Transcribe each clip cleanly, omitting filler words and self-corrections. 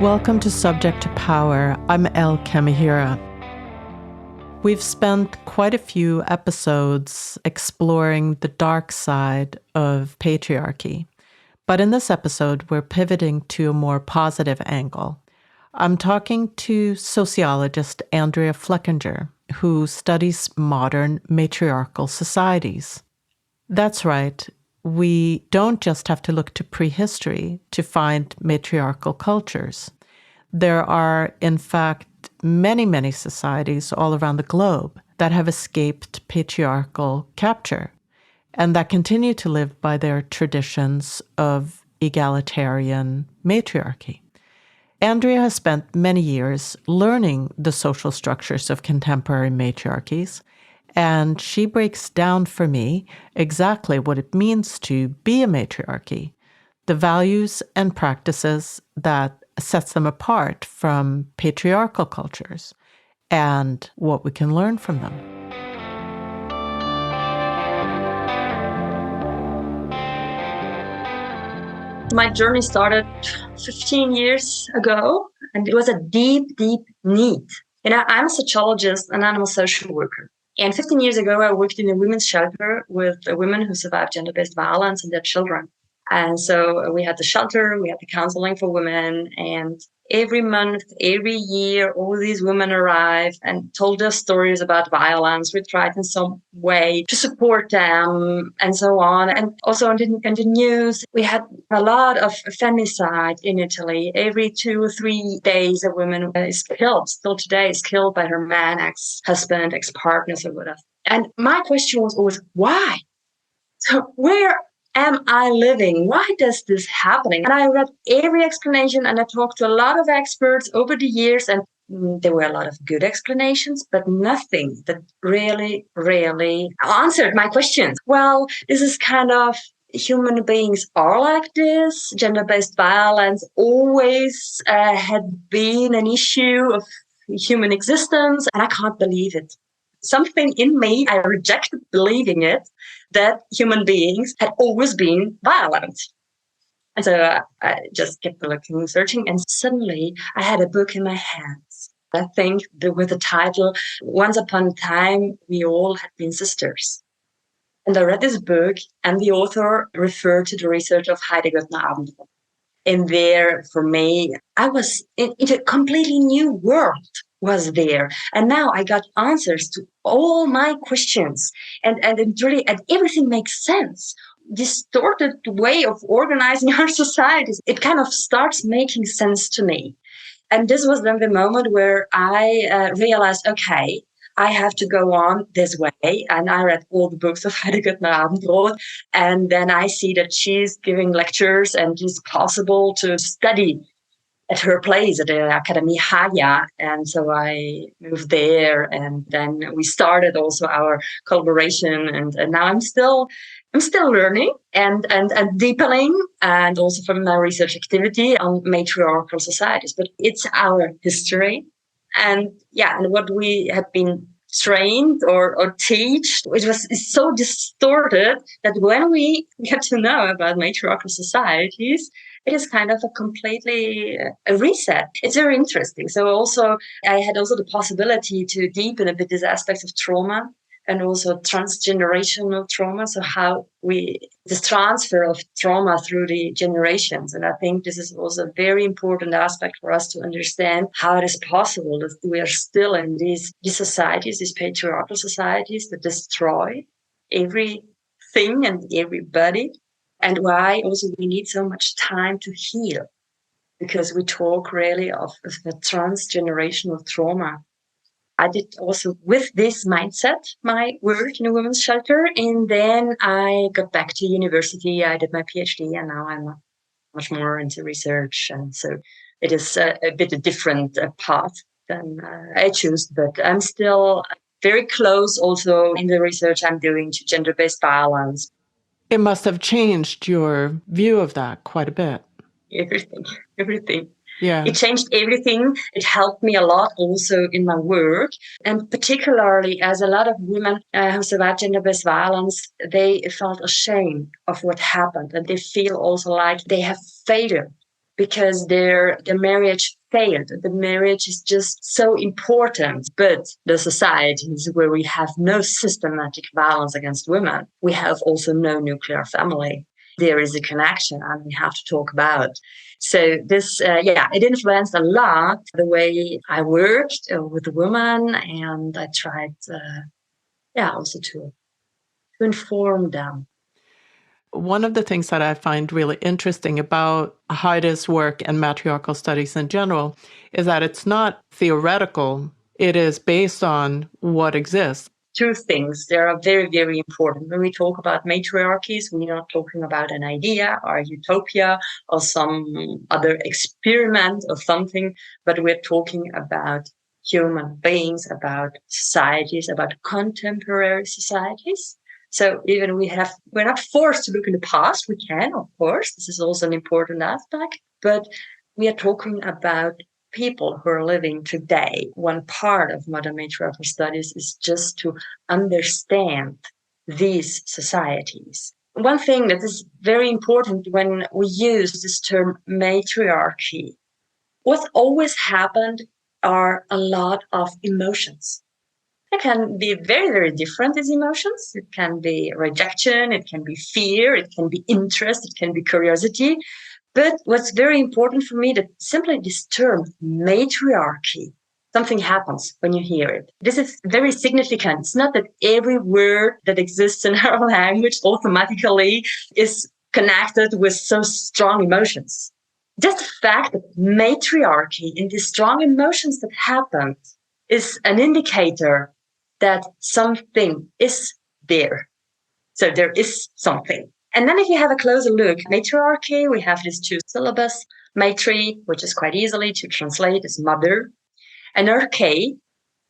Welcome to Subject to Power. I'm Elle. We've spent quite a few episodes exploring the dark side of patriarchy. But in this episode, we're pivoting to a more positive angle. I'm talking to sociologist Andrea Fleckinger, who studies modern matriarchal societies. That's right. We don't just have to look to prehistory to find matriarchal cultures. There are, in fact, many societies all around the globe that have escaped patriarchal capture and that continue to live by their traditions of egalitarian matriarchy. Andrea has spent many years learning the social structures of contemporary matriarchies, and she breaks down for me exactly what it means to be a matriarchy, the values and practices that sets them apart from patriarchal cultures, and what we can learn from them. My journey started 15 years ago, and it was a deep need. I'm a sociologist and I'm a social worker. And 15 years ago, I worked in a women's shelter with women who survived gender-based violence and their children. And so we had the shelter, we had the counseling for women, and every month, every year, all these women arrived and told us stories about violence. We tried in some way to support them and so on. And also on the news, we had a lot of femicide in Italy. Every 2 or 3 days, a woman is killed, still today is killed by her man, ex-husband, ex-partners or whatever. And my question was always, why? So where am I living? Why does this happening? And I read every explanation and I talked to a lot of experts over the years, and there were a lot of good explanations, but nothing that really answered my questions. Well, this is kind of human beings are like this. Gender-based violence always had been an issue of human existence, and I can't believe it. Something in me, I rejected believing it, that human beings had always been violent. And so I just kept looking, searching, and suddenly I had a book in my hands. I think with the title, Once Upon a Time, We All Had Been Sisters. And I read this book, and the author referred to the research of Heidegger's Abendbrot. And there, for me, I was in a completely new world. Was there. And now I got answers to all my questions. And everything makes sense. Distorted way of organizing our societies, it kind of starts making sense to me. And this was then the moment where I realized, okay, I have to go on this way. And I read all the books of Heidegger Abendbrot. And then I see that she's giving lectures and it's possible to study at her place at the Academy Haya. And so I moved there, and then we started also our collaboration. And now I'm still learning and deepening, and also from my research activity on matriarchal societies. But it's our history. And what we have been trained or taught, it's so distorted that when we get to know about matriarchal societies, it is kind of a completely a reset. It's very interesting. So also, I had also the possibility to deepen a bit these aspects of trauma and also transgenerational trauma. So how this transfer of trauma through the generations. And I think this is also a very important aspect for us to understand how it is possible that we are still in these societies, these patriarchal societies that destroy everything and everybody. And why also we need so much time to heal, because we talk really of the transgenerational trauma. I did also with this mindset my work in a women's shelter, and then I got back to university. I did my PhD, and now I'm much more into research. And so it is a bit a different path than I chose, but I'm still very close also in the research I'm doing to gender-based violence. It must have changed your view of that quite a bit. Everything. Yeah. It changed everything. It helped me a lot also in my work. And particularly as a lot of women who survived gender-based violence, they felt ashamed of what happened. And they feel also like they have failed because their marriage failed. The marriage is just so important. But the societies where we have no systematic violence against women, we have also no nuclear family. There is a connection and we have to talk about. So this, it influenced a lot the way I worked with women, and I tried, also to inform them. One of the things that I find really interesting about Heide's work and matriarchal studies in general is that it's not theoretical. It is based on what exists. Two things that are very, very important. When we talk about matriarchies, we're not talking about an idea or a utopia or some other experiment or something, but we're talking about human beings, about societies, about contemporary societies. So even we're not forced to look in the past. We can, of course. This is also an important aspect. But we are talking about people who are living today. One part of modern matriarchal studies is just to understand these societies. One thing that is very important when we use this term matriarchy, what always happened are a lot of emotions. It can be very, very different, these emotions. It can be rejection, it can be fear, it can be interest, it can be curiosity. But what's very important for me that simply this term matriarchy, something happens when you hear it. This is very significant. It's not that every word that exists in our language automatically is connected with so strong emotions. Just the fact that matriarchy and the strong emotions that happen is an indicator that something is there. So there is something. And then if you have a closer look, matriarchy, we have these two syllables, matri, which is quite easily to translate as mother, and arche,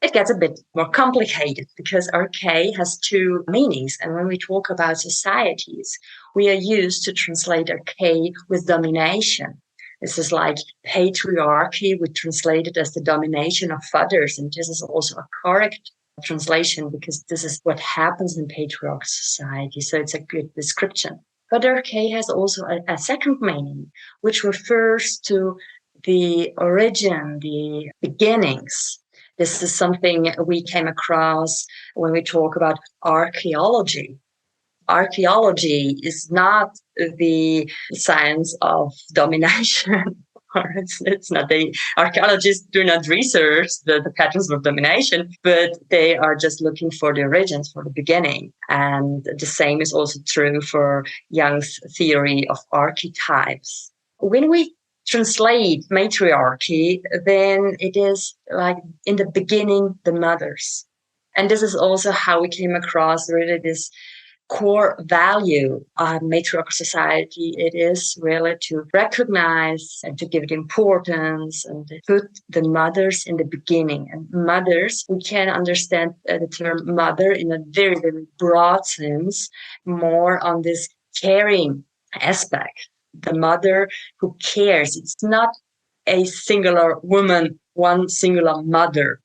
it gets a bit more complicated because arche has two meanings. And when we talk about societies, we are used to translate arche with domination. This is like patriarchy, we translate it as the domination of fathers, and this is also a correct translation because this is what happens in patriarchal society. So it's a good description. But arche has also a second meaning, which refers to the origin, the beginnings. This is something we came across when we talk about archaeology. Archaeology is not the science of domination. It's not the archaeologists do not research the patterns of domination, but they are just looking for the origins, for the beginning. And the same is also true for Jung's theory of archetypes. When we translate matriarchy, then it is like in the beginning, the mothers. And this is also how we came across really this core value of matriarchal society. It is really to recognize and to give it importance and to put the mothers in the beginning. And mothers, we can understand the term mother in a very, very broad sense, more on this caring aspect. The mother who cares. It's not a singular woman, one singular mother.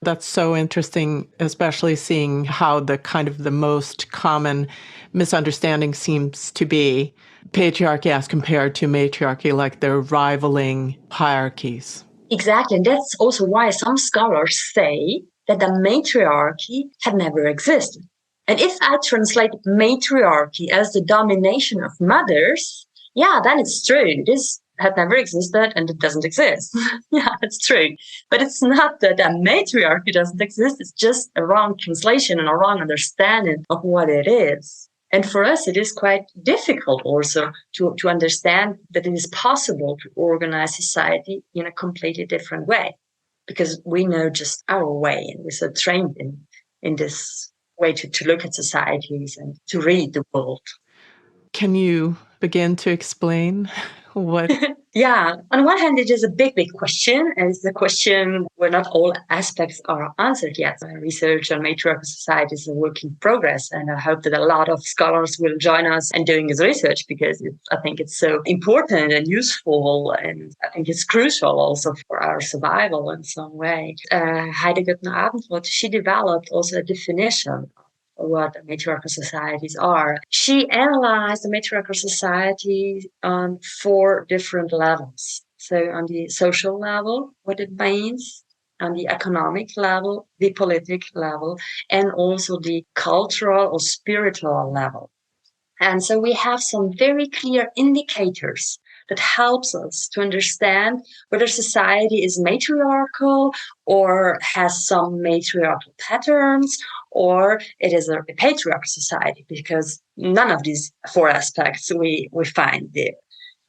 That's so interesting, especially seeing how the most common misunderstanding seems to be patriarchy as compared to matriarchy, like they're rivaling hierarchies. Exactly. And that's also why some scholars say that the matriarchy had never existed. And if I translate matriarchy as the domination of mothers, then it's true. This had never existed and it doesn't exist. Yeah, it's true. But it's not that a matriarchy doesn't exist. It's just a wrong translation and a wrong understanding of what it is. And for us, it is quite difficult also to understand that it is possible to organize society in a completely different way, because we know just our way and we're so trained in this way to look at societies and to read the world. Can you begin to explain what? Yeah, on one hand, it is a big, big question, and it's a question where not all aspects are answered yet. Research on matriarchal society is a work in progress, and I hope that a lot of scholars will join us in doing this research because I think it's so important and useful, and I think it's crucial also for our survival in some way. Heide Göttner-Abendroth, she developed also a definition what matriarchal societies are. She analyzed the matriarchal society on 4 different levels. So on the social level, what it means, on the economic level, the political level, and also the cultural or spiritual level. And so we have some very clear indicators that helps us to understand whether society is matriarchal or has some matriarchal patterns, or it is a patriarchal society, because none of these 4 aspects we find there.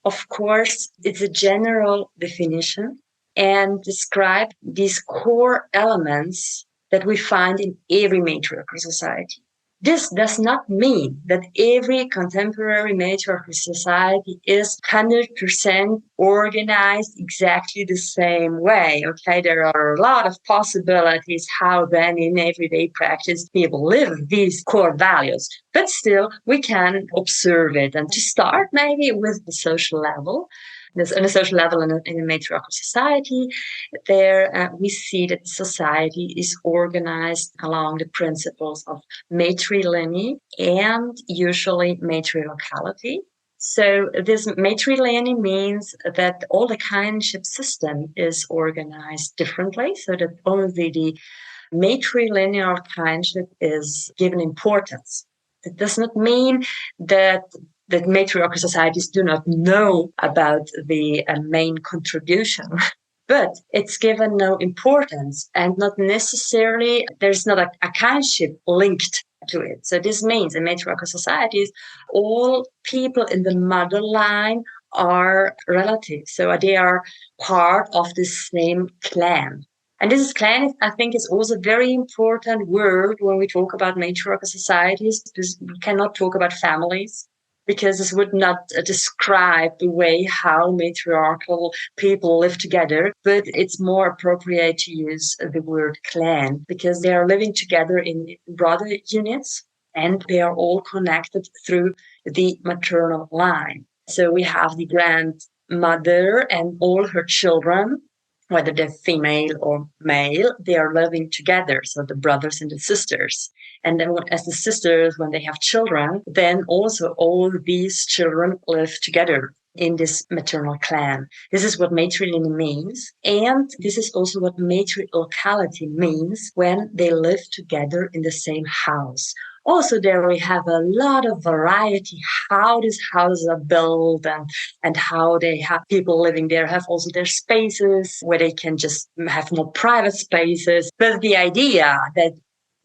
Of course, it's a general definition and describe these core elements that we find in every matriarchal society. This does not mean that every contemporary matriarchal society is 100% organized exactly the same way. Okay, there are a lot of possibilities how then in everyday practice people live these core values, but still we can observe it. And to start maybe with the social level, on a social level in a matriarchal society, there we see that society is organized along the principles of matrilineal and usually matriarchality. So this matrilineal means that all the kinship system is organized differently, so that only the matrilineal kinship is given importance. It does not mean that matriarchal societies do not know about the main contribution, but it's given no importance and not necessarily, there's not a kinship linked to it. So this means in matriarchal societies, all people in the mother line are relatives. So they are part of the same clan. And this clan, I think, is also a very important word when we talk about matriarchal societies, because we cannot talk about families, because this would not describe the way how matriarchal people live together, but it's more appropriate to use the word clan, because they are living together in broader units, and they are all connected through the maternal line. So we have the grandmother and all her children, whether they're female or male, they are living together. So the brothers and the sisters. And then as the sisters, when they have children, then also all these children live together in this maternal clan. This is what matrilineal means. And this is also what matriarchality means when they live together in the same house. Also, there we have a lot of variety how these houses are built and how they have people living there, have also their spaces where they can just have more private spaces. But the idea that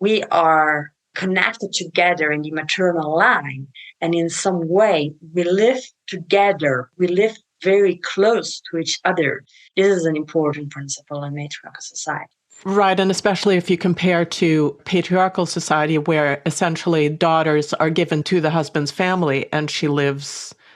we are connected together in the maternal line and in some way we live together, we live very close to each other. This is an important principle in matriarchal society. Right, and especially if you compare to patriarchal society where essentially daughters are given to the husband's family and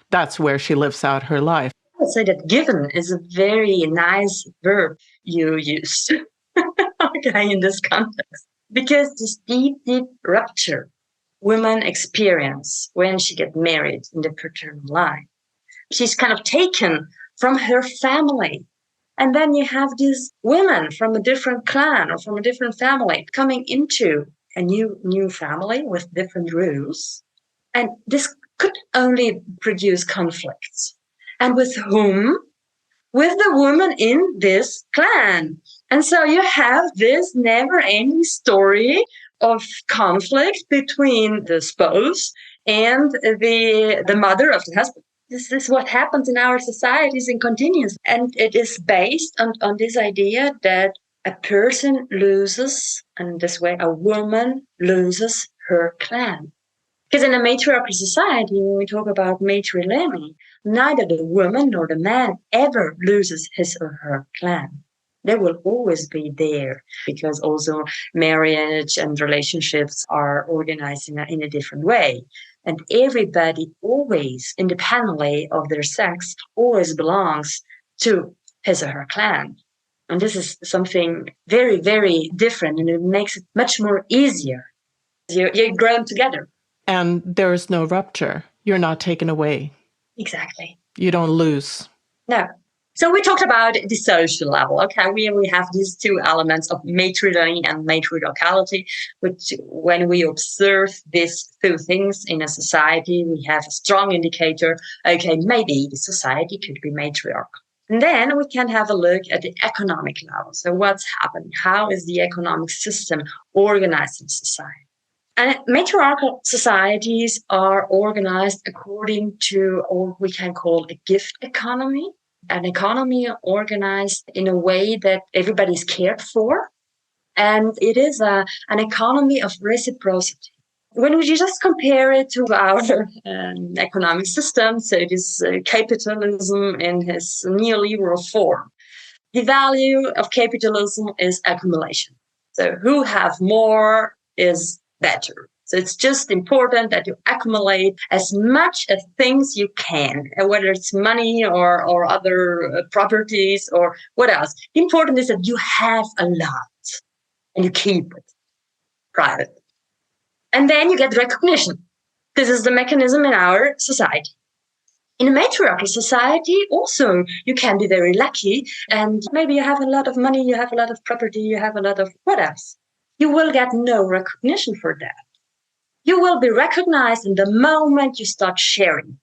that's where she lives out her life. I would say that given is a very nice verb you use okay, in this context. Because this deep rupture women experience when she gets married in the paternal line, she's kind of taken from her family. And then you have these women from a different clan or from a different family coming into a new family with different rules. And this could only produce conflicts. And with whom? With the woman in this clan. And so you have this never-ending story of conflict between the spouse and the mother of the husband. This is what happens in our societies and continues. And it is based on this idea that a person loses, and this way a woman loses her clan. Because in a matriarchal society, when we talk about matrilineal, neither the woman nor the man ever loses his or her clan. They will always be there, because also marriage and relationships are organized in a different way. And everybody always, independently of their sex, always belongs to his or her clan. And this is something very, very different, and it makes it much more easier. You're grown together. And there's no rupture. You're not taken away. Exactly. You don't lose. No. So we talked about the social level. Okay, we have these two elements of matrilineality and matriarchality, which when we observe these two things in a society, we have a strong indicator, okay, maybe the society could be matriarchal. And then we can have a look at the economic level. So what's happening? How is the economic system organized in society? And matriarchal societies are organized according to what we can call a gift economy, an economy organized in a way that everybody is cared for. And it is an economy of reciprocity. When we just compare it to our economic system, so it is capitalism in its neoliberal form, the value of capitalism is accumulation. So who have more is better. So it's just important that you accumulate as much as things you can, whether it's money or other properties or what else. The important is that you have a lot and you keep it private. And then you get recognition. This is the mechanism in our society. In a matriarchal society, also, you can be very lucky and maybe you have a lot of money, you have a lot of property, you have a lot of what else. You will get no recognition for that. You will be recognized in the moment you start sharing.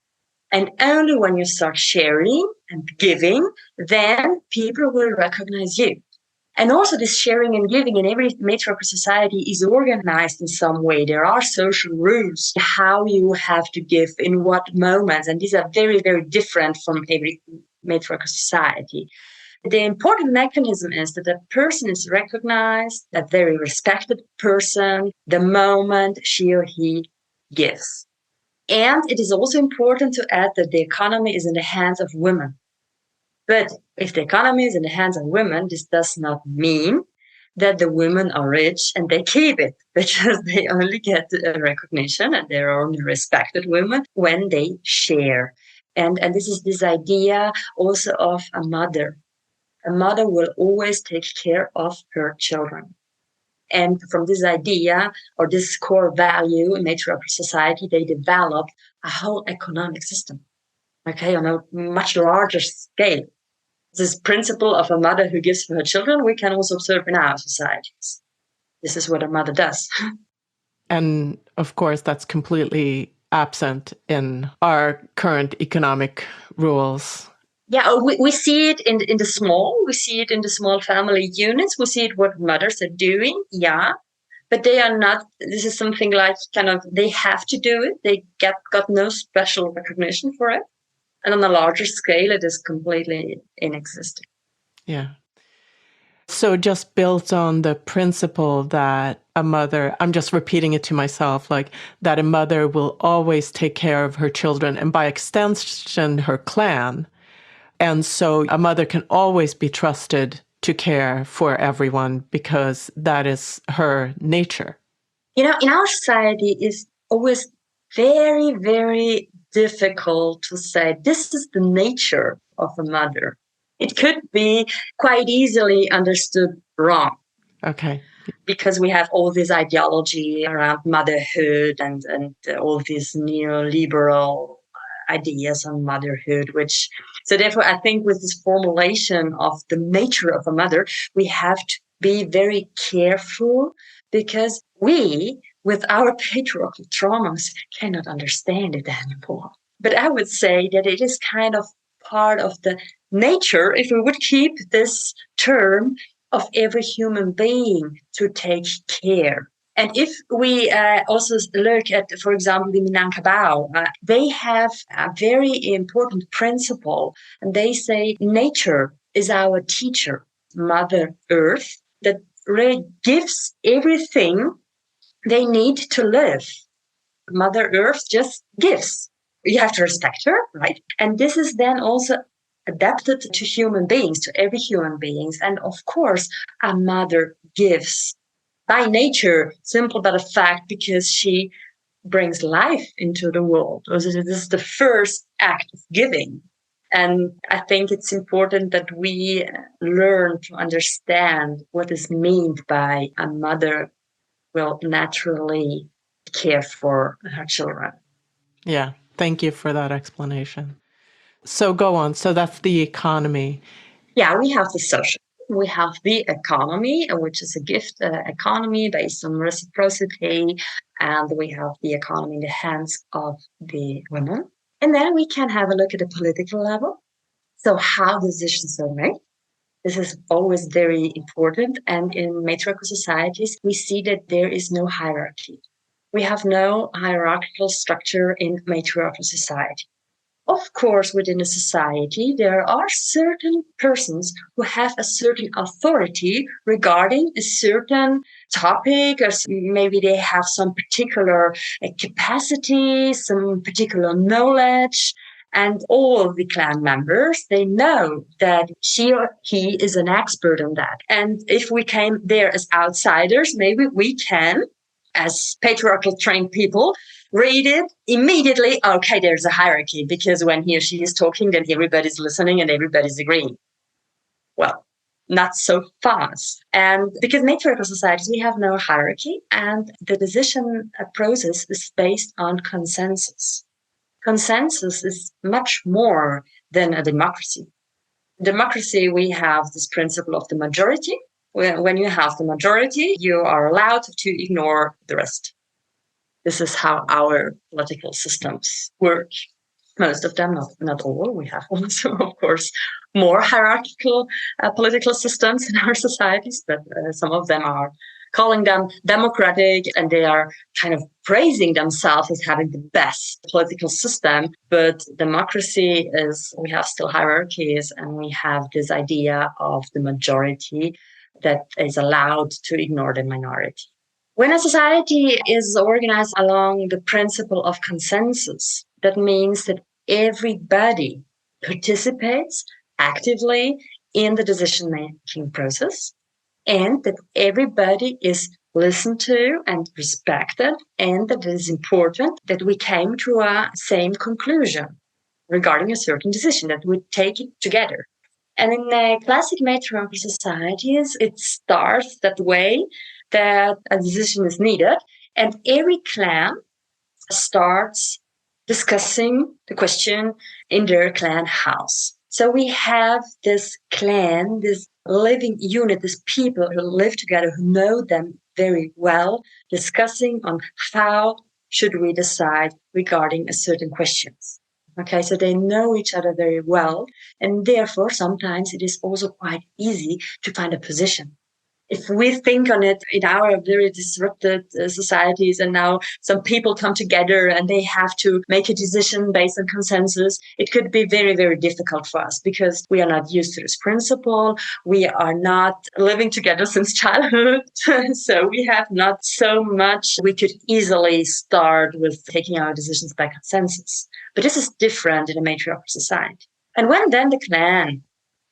And only when you start sharing and giving, then people will recognize you. And also this sharing and giving in every matriarchal society is organized in some way. There are social rules, how you have to give in what moments. And these are very, very different from every matriarchal society. The important mechanism is that a person is recognized, a very respected person, the moment she or he gives. And it is also important to add that the economy is in the hands of women. But if the economy is in the hands of women, this does not mean that the women are rich and they keep it, because they only get recognition and they're only respected women when they share. And this is this idea also of a mother. A mother will always take care of her children. And from this idea or this core value in matriarchal society, they developed a whole economic system, okay, on a much larger scale. This principle of a mother who gives for her children, we can also observe in our societies. This is what a mother does. And of course, that's completely absent in our current economic rules. Yeah, we see it in the small. We see it in the small family units. We see it what mothers are doing. Yeah, but they are not. This is something like kind of they have to do it. They got no special recognition for it. And on a larger scale, it is completely inexistent. Yeah. So just built on the principle that a mother, I'm just repeating it to myself, like that a mother will always take care of her children and by extension, her clan. And so a mother can always be trusted to care for everyone because that is her nature. You know, in our society, it's always very, very difficult to say this is the nature of a mother. It could be quite easily understood wrong. Okay. Because we have all this ideology around motherhood and all these neoliberal ideas on motherhood, so therefore I think with this formulation of the nature of a mother, we have to be very careful because we, with our patriarchal traumas, cannot understand it anymore. But I would say that it is kind of part of the nature, if we would keep this term, of every human being to take care. And if we also look at, for example, the Minangkabau, they have a very important principle, and they say nature is our teacher, Mother Earth, that really gives everything they need to live. Mother Earth just gives. You have to respect her, right? And this is then also adapted to human beings, to every human beings. And of course, a mother gives by nature, simple but a fact, because she brings life into the world. This is the first act of giving. And I think it's important that we learn to understand what is meant by a mother will naturally care for her children. Yeah. Thank you for that explanation. So go on. So that's the economy. Yeah, we have the social. We have the economy, which is a gift economy based on reciprocity. And we have the economy in the hands of the women. And then we can have a look at the political level. So how decisions are made. This is always very important. And in matriarchal societies, we see that there is no hierarchy. We have no hierarchical structure in matriarchal society. Of course, within a society, there are certain persons who have a certain authority regarding a certain topic, or maybe they have some particular capacity, some particular knowledge. And all the clan members, they know that she or he is an expert on that. And if we came there as outsiders, maybe we can, as patriarchal trained people, read it immediately. Okay, there's a hierarchy, because when he or she is talking, then everybody's listening and everybody's agreeing. Well, not so fast. And because matriarchal societies, we have no hierarchy, and the decision process is based on consensus. Consensus is much more than a democracy. Democracy, we have this principle of the majority. When you have the majority, you are allowed to ignore the rest. This is how our political systems work. Most of them, not all. We have also, of course, more hierarchical political systems in our societies, but some of them are calling them democratic, and they are kind of praising themselves as having the best political system. But democracy is, we have still hierarchies, and we have this idea of the majority that is allowed to ignore the minority. When a society is organized along the principle of consensus, that means that everybody participates actively in the decision-making process, and that everybody is listened to and respected, and that it is important that we came to a same conclusion regarding a certain decision, that we take it together. And in classic matriarchal societies, it starts that way, that a decision is needed, and every clan starts discussing the question in their clan house. So we have this clan, this living unit, these people who live together, who know them very well, discussing on how should we decide regarding a certain questions. Okay, so they know each other very well, and therefore sometimes it is also quite easy to find a position. If we think on it in our very disrupted societies, and now some people come together and they have to make a decision based on consensus, it could be very, very difficult for us, because we are not used to this principle. We are not living together since childhood. So we have not so much. We could easily start with taking our decisions by consensus. But this is different in a matriarchal society. And when then the clan,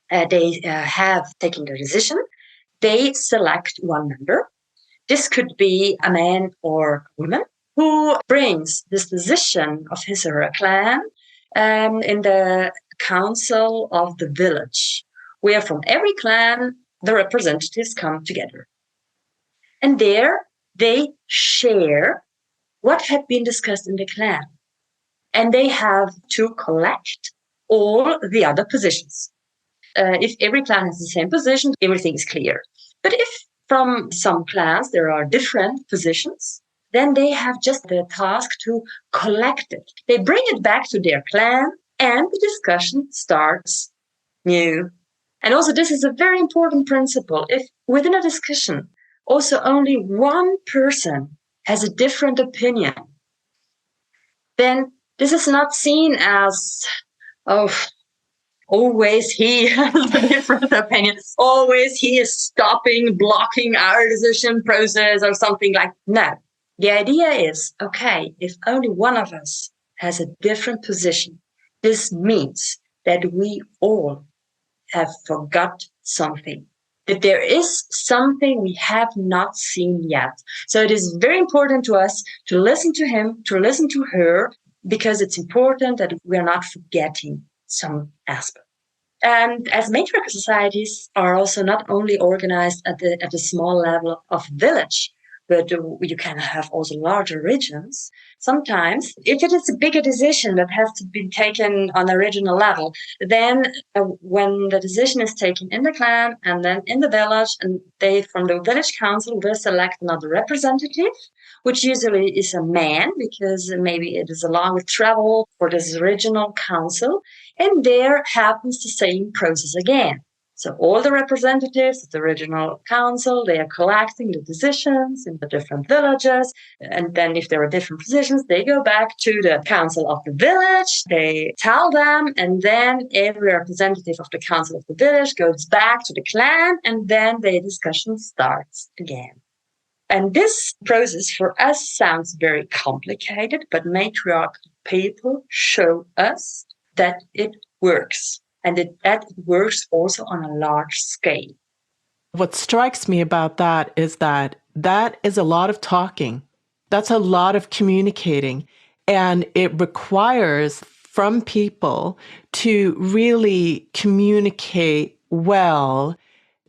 they have taken their decision, they select one member. This could be a man or a woman who brings this decision of his or her clan in the council of the village, where from every clan the representatives come together. And there they share what had been discussed in the clan. And they have to collect all the other positions. If every clan has the same position, everything is clear. But if from some clans there are different positions, then they have just the task to collect it. They bring it back to their clan, and the discussion starts new. And also, this is a very important principle. If within a discussion, also only one person has a different opinion, then this is not seen as, always he has a different opinion. Always he is stopping, blocking our decision process or something like that. No. The idea is, okay, if only one of us has a different position, this means that we all have forgot something, that there is something we have not seen yet. So it is very important to us to listen to him, to listen to her, because it's important that we are not forgetting some aspect. And as matriarchal societies are also not only organized at the small level of village, but you can have also larger regions. Sometimes, if it is a bigger decision that has to be taken on a regional level, then when the decision is taken in the clan and then in the village, and they from the village council will select another representative, which usually is a man, because maybe it is a longer travel for this regional council, and there happens the same process again. So all the representatives of the regional council, they are collecting the decisions in the different villages. And then if there are different positions, they go back to the council of the village. They tell them, and then every representative of the council of the village goes back to the clan, and then the discussion starts again. And this process for us sounds very complicated, but matriarchal people show us that it works. And that it works also on a large scale. What strikes me about that is that is a lot of talking. That's a lot of communicating. And it requires from people to really communicate well,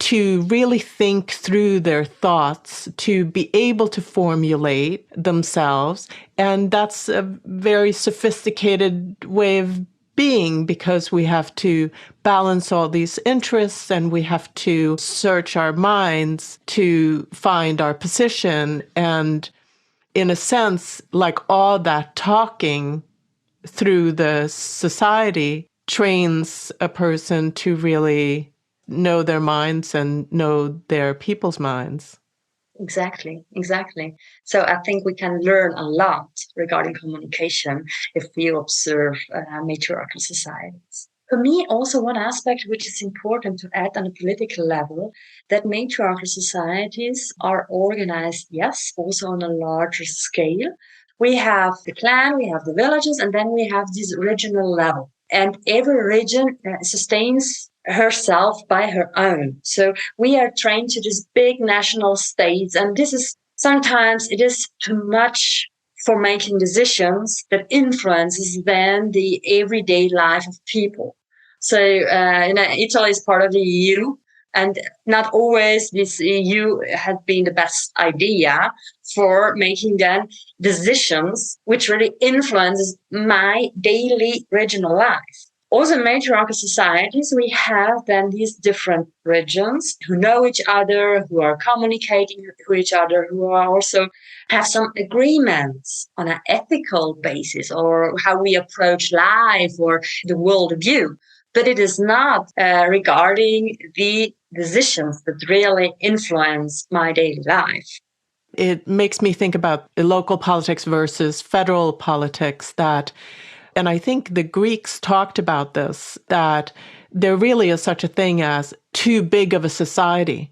to really think through their thoughts, to be able to formulate themselves. And that's a very sophisticated way of being, because we have to balance all these interests and we have to search our minds to find our position. And in a sense, like all that talking through the society trains a person to really know their minds and know their people's minds. Exactly. So I think we can learn a lot regarding communication if we observe matriarchal societies. For me, also one aspect which is important to add on a political level, that matriarchal societies are organized, yes, also on a larger scale. We have the clan, we have the villages, and then we have this regional level. And every region sustains herself by her own. So we are trained to these big national states, and this is sometimes it is too much for making decisions that influences then the everyday life of people. So Italy is part of the EU, and not always this EU has been the best idea for making then decisions which really influences my daily regional life. Also, in matriarchal societies, we have then these different regions who know each other, who are communicating with each other, who are also have some agreements on an ethical basis or how we approach life or the world view. But it is not regarding the decisions that really influence my daily life. It makes me think about local politics versus federal politics, and I think the Greeks talked about this, that there really is such a thing as too big of a society.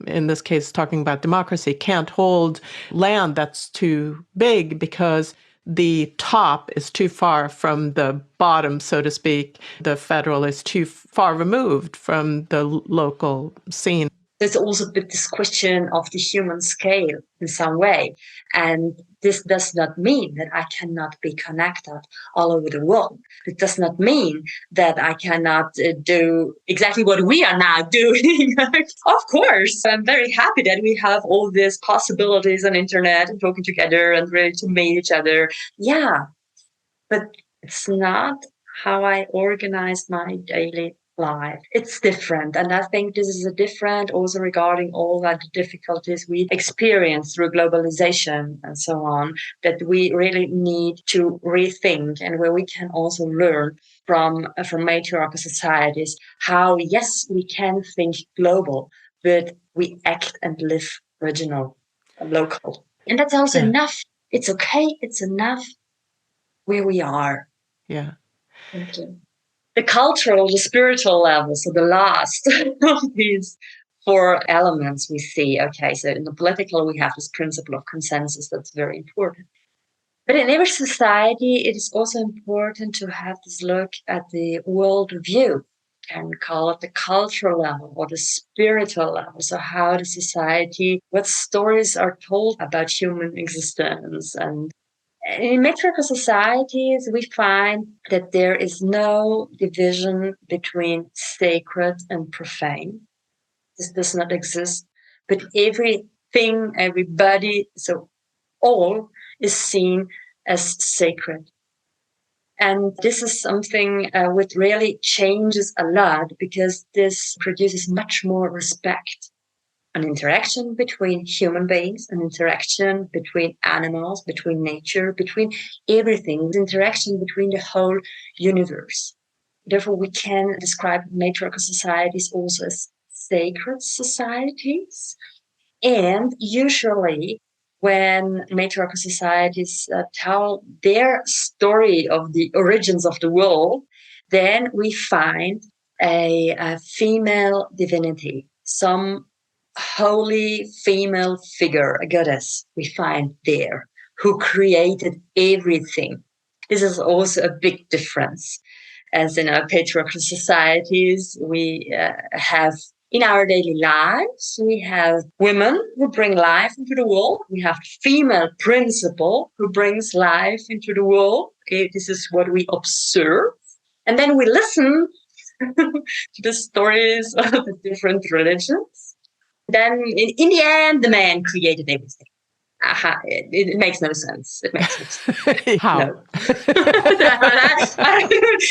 In this case, talking about democracy, can't hold land that's too big because the top is too far from the bottom, so to speak. The federal is too far removed from the local scene. There's also this question of the human scale in some way. And this does not mean that I cannot be connected all over the world. It does not mean that I cannot do exactly what we are now doing. Of course, I'm very happy that we have all these possibilities on internet and talking together and ready to meet each other. Yeah, but it's not how I organize my daily life. It's different. And I think this is a different also regarding all that difficulties we experience through globalization and so on, that we really need to rethink, and where we can also learn from matriarchal societies how, yes, we can think global, but we act and live regional and local. And that's also enough. It's okay. It's enough where we are. Yeah. Thank you. The cultural, the spiritual level, so the last of these four elements we see. Okay, so in the political, we have this principle of consensus that's very important. But in every society, it is also important to have this look at the world view, and call it the cultural level or the spiritual level. So how the society, what stories are told about human existence. And in matriarchal societies, we find that there is no division between sacred and profane. This does not exist. But every everything, everybody, so all is seen as sacred. And this is something which really changes a lot because this produces much more respect. An interaction between human beings, an interaction between animals, between nature, between everything, interaction between the whole universe. Therefore, we can describe matriarchal societies also as sacred societies. And usually, when matriarchal societies tell their story of the origins of the world, then we find a female divinity, some holy female figure, a goddess we find there, who created everything. This is also a big difference. As in our patriarchal societies, we have in our daily lives, we have women who bring life into the world. We have female principle who brings life into the world. This is what we observe. And then we listen to the stories of the different religions. Then in the end, the man created everything. It makes no sense. It makes no sense. How? No.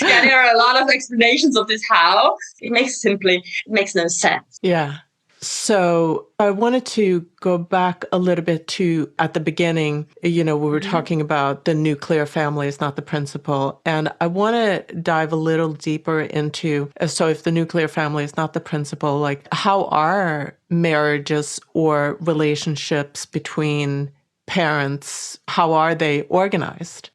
Yeah, there are a lot of explanations of this how. It makes no sense. Yeah. So I wanted to go back a little bit to at the beginning, we were talking about the nuclear family is not the principle. And I want to dive a little deeper into, so if the nuclear family is not the principle, like how are marriages or relationships between parents, how are they organized?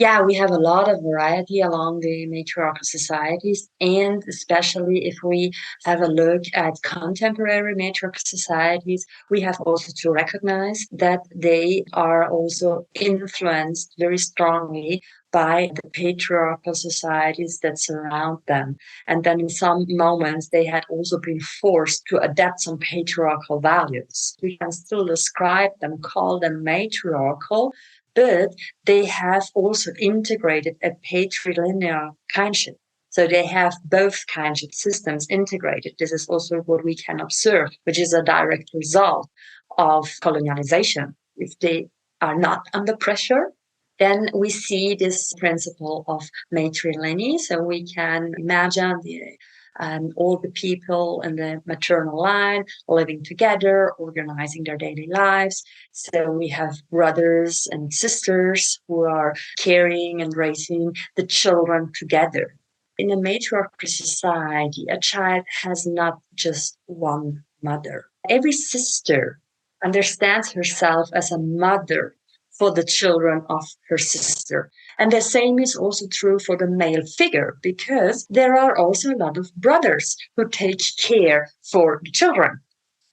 Yeah, we have a lot of variety along the matriarchal societies, and especially if we have a look at contemporary matriarchal societies, we have also to recognize that they are also influenced very strongly by the patriarchal societies that surround them. And then in some moments, they had also been forced to adapt some patriarchal values. We can still describe them, call them matriarchal, but they have also integrated a patrilineal kindship. So they have both kindship systems integrated. This is also what we can observe, which is a direct result of colonialization. If they are not under pressure, then we see this principle of matrilineal. So we can imagine all the people in the maternal line living together, organizing their daily lives. So we have brothers and sisters who are carrying and raising the children together. In a matriarchal society, a child has not just one mother. Every sister understands herself as a mother for the children of her sister. And the same is also true for the male figure, because there are also a lot of brothers who take care for the children.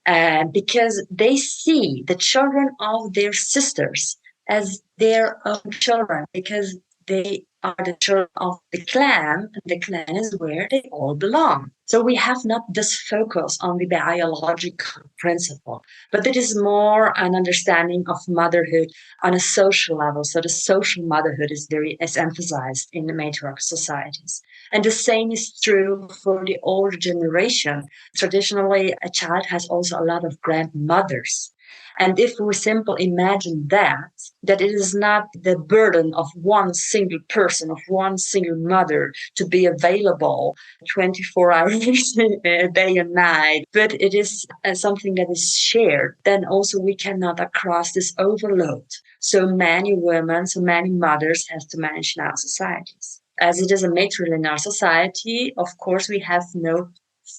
And because they see the children of their sisters as their own children, because they are the children of the clan, and the clan is where they all belong. So we have not this focus on the biological principle, but it is more an understanding of motherhood on a social level. So the social motherhood is emphasized in the matriarchal societies. And the same is true for the older generation. Traditionally, a child has also a lot of grandmothers. And if we simply imagine that it is not the burden of one single person, of one single mother to be available 24 hours a day and night, but it is something that is shared, then also we cannot across this overload. So many women, so many mothers have to manage in our societies. As it is a matrilineal society, of course, we have no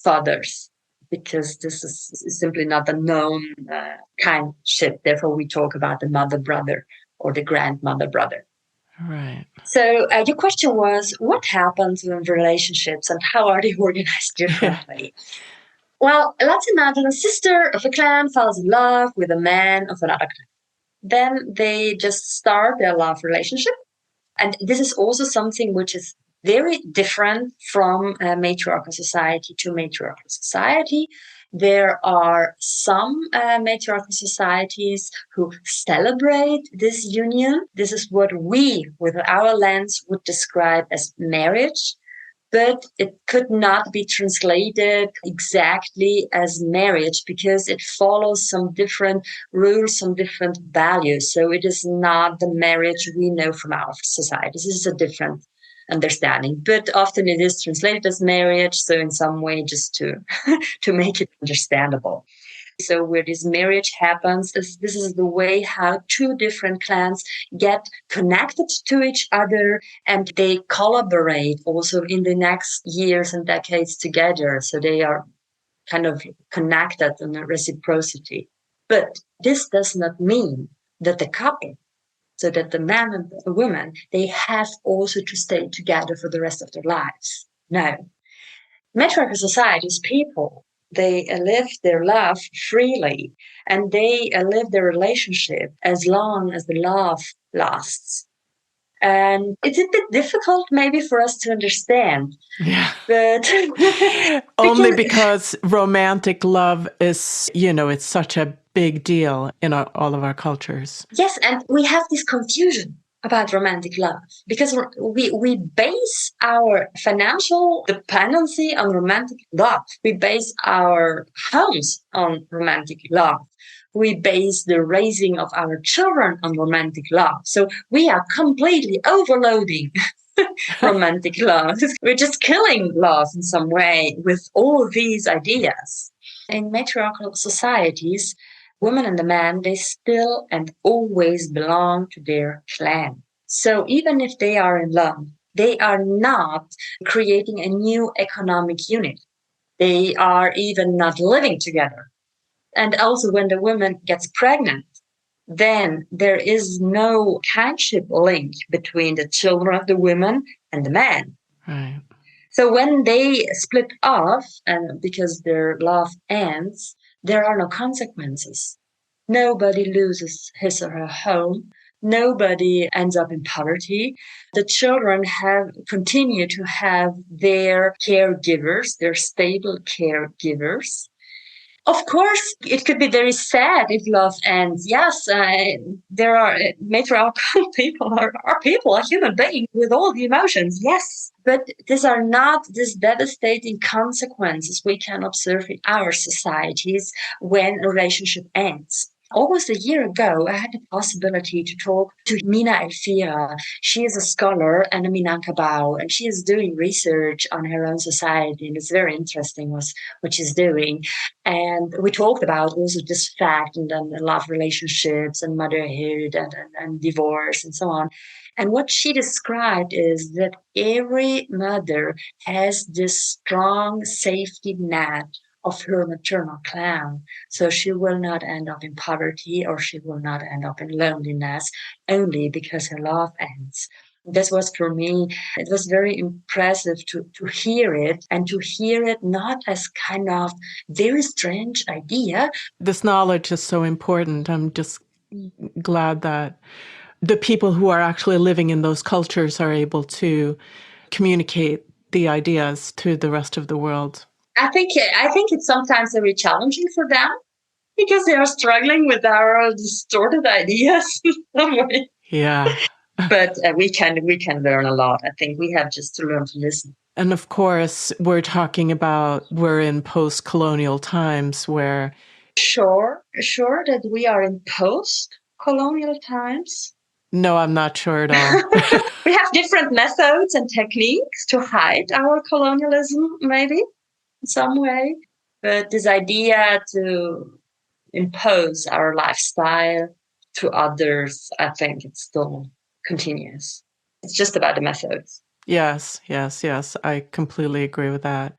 fathers, because this is simply not a known kindship. Therefore, we talk about the mother-brother or the grandmother-brother. Right. So your question was, what happens in relationships and how are they organized differently? Yeah. Well, let's imagine a sister of a clan falls in love with a man of another clan. Then they just start their love relationship. And this is also something which is very different from matriarchal society to matriarchal society. There are some matriarchal societies who celebrate this union. This is what we, with our lens, would describe as marriage. but it could not be translated exactly as marriage because it follows some different rules, some different values. So it is not the marriage we know from our society. This is a different understanding, but often it is translated as marriage. So in some way, just to make it understandable. So where this marriage happens, this is the way how two different clans get connected to each other, and they collaborate also in the next years and decades together. So they are kind of connected in a reciprocity. But this does not mean that the couple, so that the man and the woman, they have also to stay together for the rest of their lives. No. Matriarchal societies, people, they live their love freely, and they live their relationship as long as the love lasts. And it's a bit difficult maybe for us to understand. Yeah. But only because romantic love is, it's such a big deal in all of our cultures. Yes, and we have this confusion about romantic love because we base our financial dependency on romantic love. We base our homes on romantic love. We base the raising of our children on romantic love. So we are completely overloading romantic love. We're just killing love in some way with all these ideas. In matriarchal societies, women and the man, they still and always belong to their clan. So even if they are in love, they are not creating a new economic unit. They are even not living together. And also when the woman gets pregnant, then there is no kinship link between the children of the woman and the man. Right. So when they split off, and because their love ends, there are no consequences. Nobody loses his or her home. Nobody ends up in poverty. The children continue to have their caregivers, their stable caregivers. Of course, it could be very sad if love ends. Yes, there are matriarchal people are people, are human beings with all the emotions. Yes, but these are not these devastating consequences we can observe in our societies when a relationship ends. Almost a year ago, I had the possibility to talk to Mina Elfira. She is a scholar and a Minangkabau, and she is doing research on her own society, and it's very interesting what she's doing. And we talked about also this fact, and then the love relationships and motherhood and divorce and so on. And what she described is that every mother has this strong safety net of her maternal clan. So she will not end up in poverty, or she will not end up in loneliness only because her love ends. This was for me, it was very impressive to hear it, and to hear it not as kind of very strange idea. This knowledge is so important. I'm just glad that the people who are actually living in those cultures are able to communicate the ideas to the rest of the world. I think it's sometimes very challenging for them because they are struggling with our distorted ideas in some way. Yeah. But we can learn a lot. I think we have just to learn to listen. And of course, we're in post-colonial times where... Sure that we are in post-colonial times. No, I'm not sure at all. We have different methods and techniques to hide our colonialism, maybe, in some way. But this idea to impose our lifestyle to others, I think it still continues. It's just about the methods. Yes. I completely agree with that.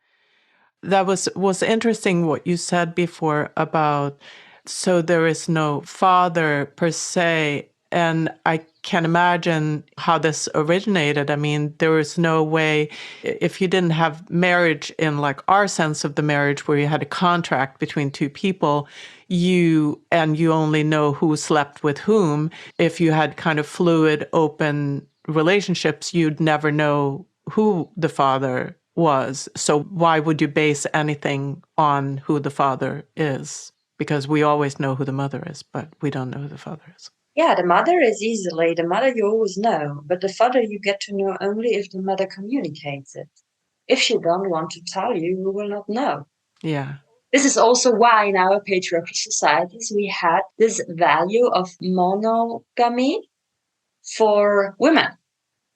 That was interesting what you said before about, so there is no father per se. And I can imagine how this originated. I mean, there was no way, if you didn't have marriage in like our sense of the marriage, where you had a contract between two people, you only know who slept with whom. If you had kind of fluid, open relationships, you'd never know who the father was. So why would you base anything on who the father is? Because we always know who the mother is, but we don't know who the father is. Yeah, the mother you always know, but the father you get to know only if the mother communicates it. If she don't want to tell you, you will not know. Yeah. This is also why in our patriarchal societies we had this value of monogamy for women.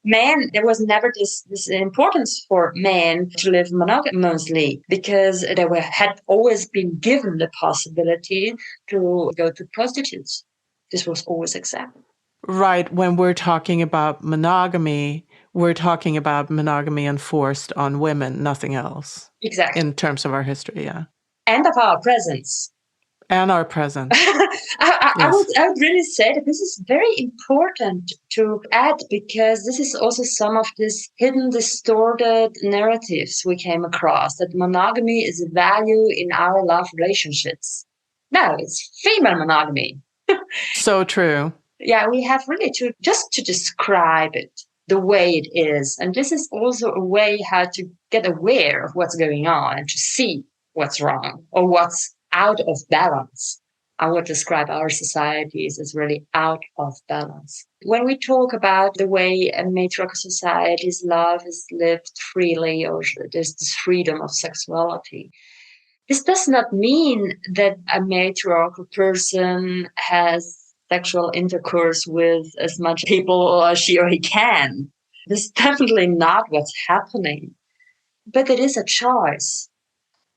Men, there was never this importance for men to live monogamously because had always been given the possibility to go to prostitutes. This was always accepted. Right. When we're talking about monogamy, we're talking about monogamy enforced on women, nothing else. Exactly. In terms of our history, yeah. And of our presence. And our present. I would really say that this is very important to add because this is also some of these hidden, distorted narratives we came across that monogamy is a value in our love relationships. No, it's female monogamy. So true. Yeah, we have really to describe it the way it is. And this is also a way how to get aware of what's going on and to see what's wrong or what's out of balance. I would describe our societies as really out of balance. When we talk about the way a matriarchal society's love is lived freely or there's this freedom of sexuality, this does not mean that a matriarchal person has sexual intercourse with as much people as she or he can. This is definitely not what's happening. But it is a choice.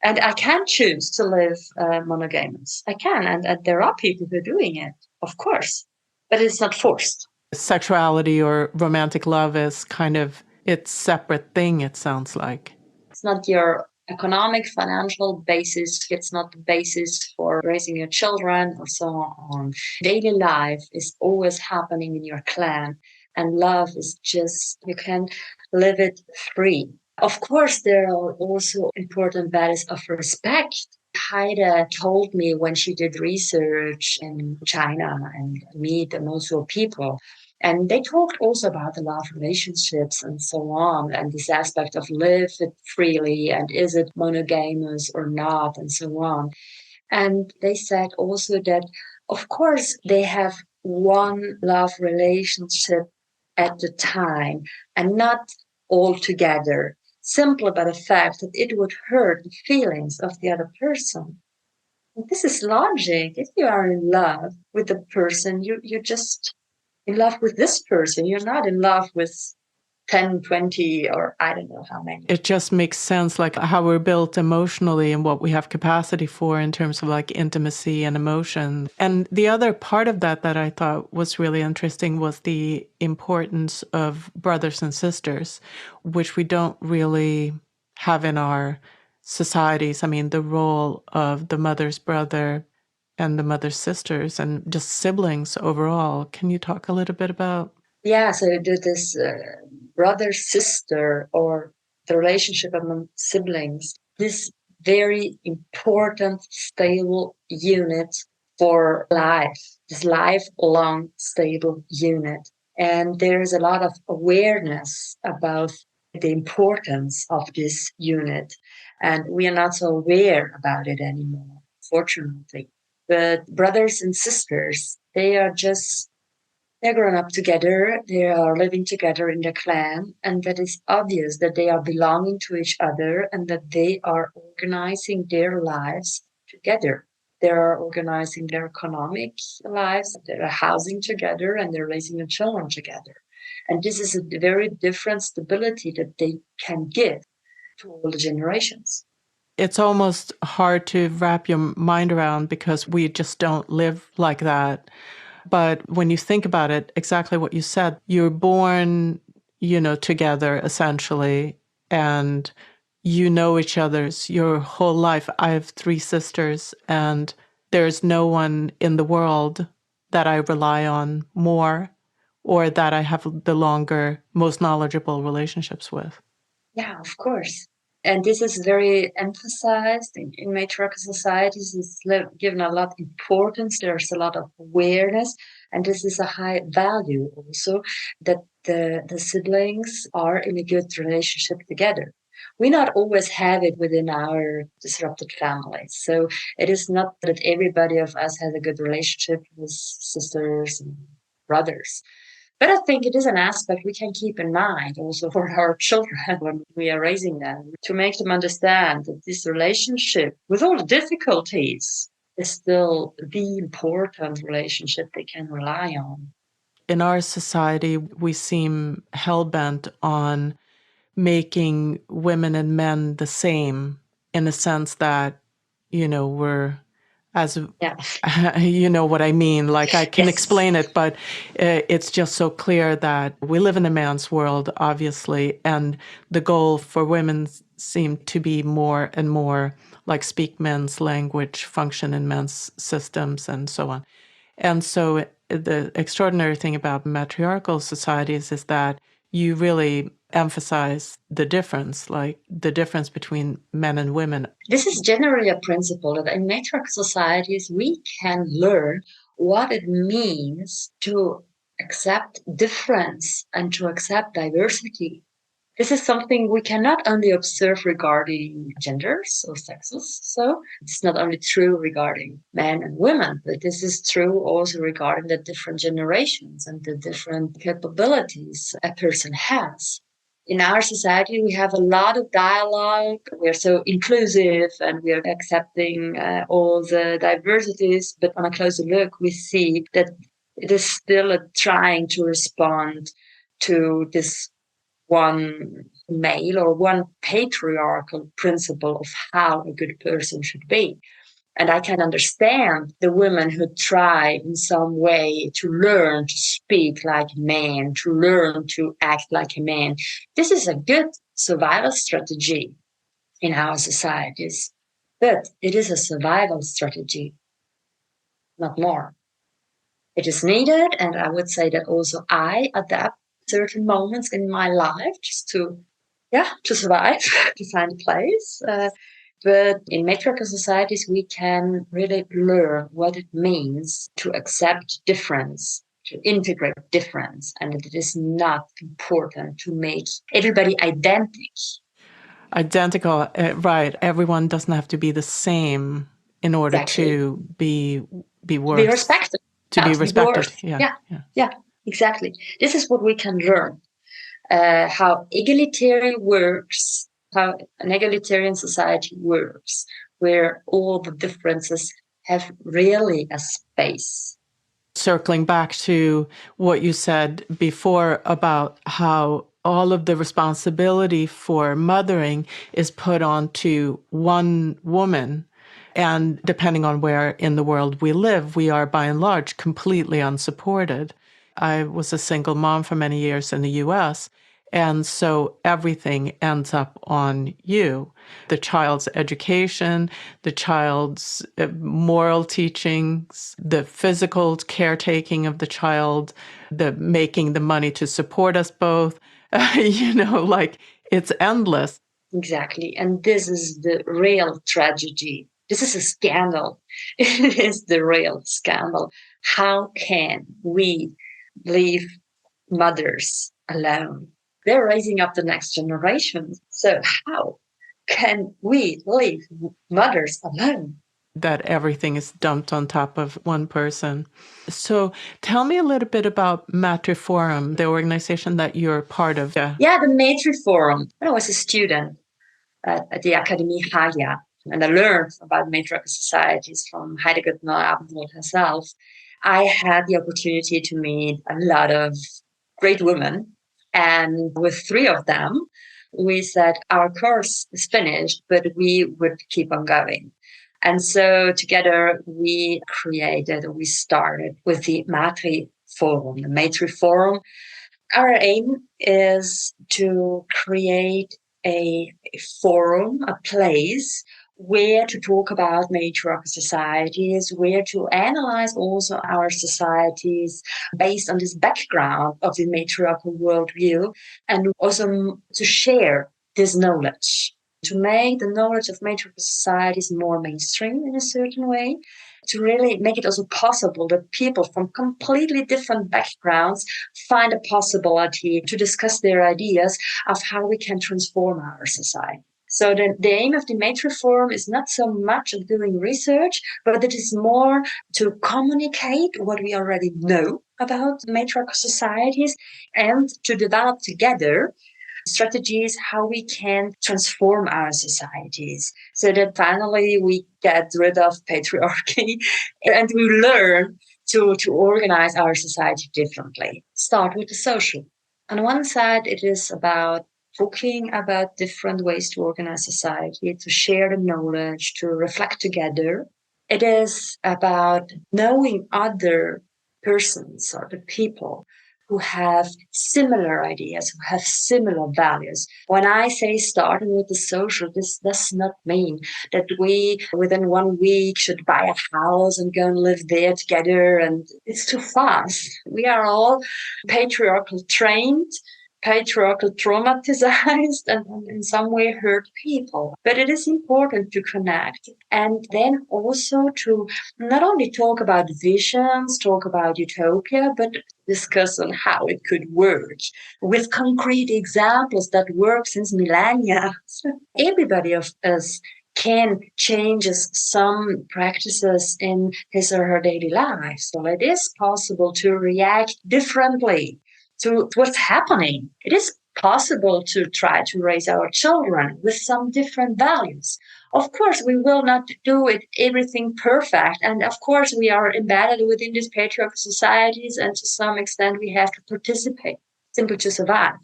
And I can choose to live monogamous. I can. And there are people who are doing it, of course. But it's not forced. Sexuality or romantic love is kind of its separate thing, it sounds like. It's not your economic, financial basis. It's not the basis for raising your children or so on. Daily life is always happening in your clan. And love is just, you can live it free. Of course, there are also important values of respect. Haida told me when she did research in China and meet and also people. And they talked also about the love relationships and so on, and this aspect of live it freely and is it monogamous or not, and so on. And they said also that, of course, they have one love relationship at the time and not all together, simply by the fact that it would hurt the feelings of the other person. And this is logic. If you are in love with the person, you're just in love with this person. You're not in love with 10, 20, or I don't know how many. It just makes sense, like how we're built emotionally and what we have capacity for in terms of like intimacy and emotion. And the other part of that I thought was really interesting was the importance of brothers and sisters, which we don't really have in our societies. I mean, the role of the mother's brother and the mother's sisters and just siblings overall. Can you talk a little bit about? Yeah, so this brother-sister or the relationship among siblings, this very important, stable unit for life, this lifelong stable unit. And there's a lot of awareness about the importance of this unit. And we are not so aware about it anymore, fortunately. But brothers and sisters, they're grown up together, they are living together in the clan, and that is obvious that they are belonging to each other and that they are organizing their lives together. They are organizing their economic lives, they're housing together, and they're raising their children together. And this is a very different stability that they can give to all the generations. It's almost hard to wrap your mind around because we just don't live like that. But when you think about it, exactly what you said, you're born, together essentially, and you know each other's your whole life. I have 3 sisters, and there's no one in the world that I rely on more or that I have the longer, most knowledgeable relationships with. Yeah, of course. And this is very emphasized in matriarchal societies. It's given a lot of importance. There's a lot of awareness. And this is a high value also that the siblings are in a good relationship together. We not always have it within our disrupted families. So it is not that everybody of us has a good relationship with sisters and brothers. But I think it is an aspect we can keep in mind also for our children when we are raising them, to make them understand that this relationship, with all the difficulties, is still the important relationship they can rely on. In our society, we seem hell-bent on making women and men the same, in the sense that, we're, as Yeah. you know what I mean, like I can Yes. explain it, but it's just so clear that we live in a man's world, obviously, and the goal for women seem to be more and more like speak men's language, function in men's systems, and so on. And so the extraordinary thing about matriarchal societies is that you really emphasize the difference, like the difference between men and women. This is generally a principle that in matriarchal societies we can learn what it means to accept difference and to accept diversity. This is something we can not only observe regarding genders or sexes, so it's not only true regarding men and women, but this is true also regarding the different generations and the different capabilities a person has. In our society, we have a lot of dialogue. We're so inclusive and we are accepting all the diversities, but on a closer look, we see that it is still trying to respond to this one male or one patriarchal principle of how a good person should be. And I can understand the women who try in some way to learn to speak like a man, to learn to act like a man. This is a good survival strategy in our societies, but it is a survival strategy, not more. It is needed, and I would say that also I adapt certain moments in my life just to survive, to find a place. But in matriarchal societies, we can really learn what it means to accept difference, to integrate difference, and that it is not important to make everybody Identical, right. Everyone doesn't have to be the same in order exactly to be to be worth, respected, to be to be respected. worth. Yeah, Yeah, yeah. yeah, exactly. This is what we can learn. How egalitarian works, how an egalitarian society works, where all the differences have really a space. Circling back to what you said before about how all of the responsibility for mothering is put onto one woman. And depending on where in the world we live, we are by and large completely unsupported. I was a single mom for many years in the US, and so everything ends up on you. The child's education, the child's moral teachings, the physical caretaking of the child, the making the money to support us both. Like it's endless. Exactly. And this is the real tragedy. This is a scandal. It is the real scandal. How can we leave mothers alone? They're raising up the next generation. So how can we leave mothers alone? That everything is dumped on top of one person. So tell me a little bit about Matriforum, the organization that you're part of. Yeah, the Matri Forum. When I was a student at the Academy Hagia, and I learned about matriarchal societies from Heidegger Abendroth herself, I had the opportunity to meet a lot of great women. And with three of them, we said our course is finished, but we would keep on going. And so together we started with the Matri Forum, the Matri Forum. Our aim is to create a forum, a place where to talk about matriarchal societies, where to analyze also our societies based on this background of the matriarchal worldview, and also to share this knowledge, to make the knowledge of matriarchal societies more mainstream in a certain way, to really make it also possible that people from completely different backgrounds find a possibility to discuss their ideas of how we can transform our societies. So the aim of the matriform is not so much of doing research, but it is more to communicate what we already know about matriarchal societies and to develop together strategies how we can transform our societies so that finally we get rid of patriarchy and we learn to organize our society differently. Start with the social. On one side, it is about talking about different ways to organize society, to share the knowledge, to reflect together. It is about knowing other persons or the people who have similar ideas, who have similar values. When I say starting with the social, this does not mean that we, within 1 week, should buy a house and go and live there together. And it's too fast. We are all patriarchal trained, patriarchal traumatized, and in some way hurt people. But it is important to connect and then also to not only talk about visions, talk about utopia, but discuss on how it could work with concrete examples that work since millennia. Everybody of us can change some practices in his or her daily life. So it is possible to react differently to what's happening. It is possible to try to raise our children with some different values. Of course, we will not do everything perfect. And of course, we are embedded within these patriarchal societies. And to some extent, we have to participate simply to survive.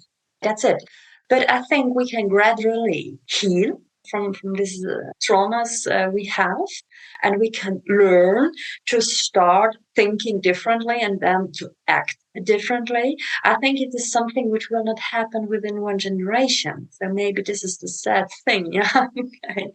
That's it. But I think we can gradually heal from these traumas we have, and we can learn to start thinking differently and then to act differently. I think it is something which will not happen within one generation. So maybe this is the sad thing, yeah. Okay.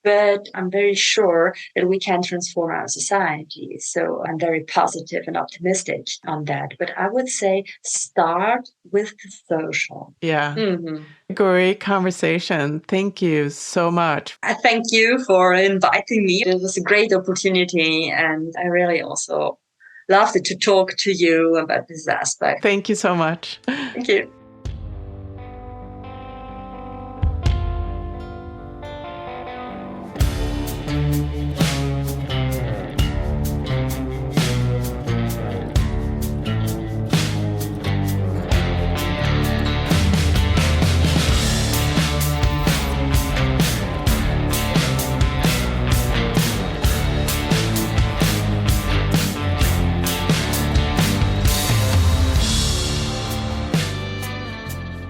But I'm very sure that we can transform our society. So I'm very positive and optimistic on that. But I would say start with the social. Yeah. Great conversation. Thank you so much. I thank you for inviting me. It was a great opportunity. And I really also loved to talk to you about this aspect. Thank you so much. Thank you.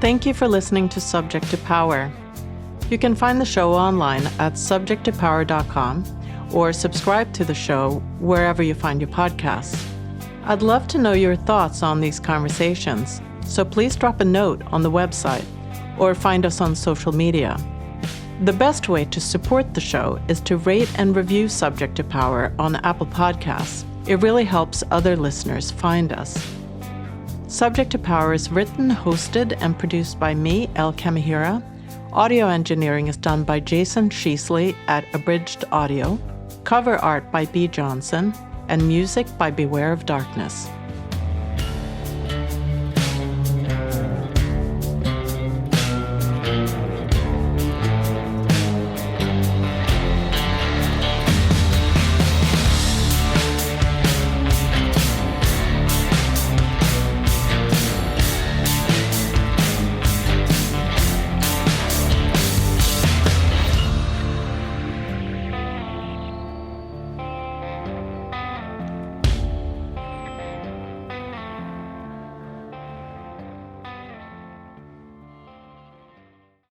Thank you for listening to Subject to Power. You can find the show online at subjecttopower.com or subscribe to the show wherever you find your podcasts. I'd love to know your thoughts on these conversations, so please drop a note on the website or find us on social media. The best way to support the show is to rate and review Subject to Power on Apple Podcasts. It really helps other listeners find us. Subject to Power is written, hosted, and produced by me, Elle. Audio engineering is done by Jason Sheasley at Abridged Audio, cover art by B. Johnson, and music by Beware of Darkness.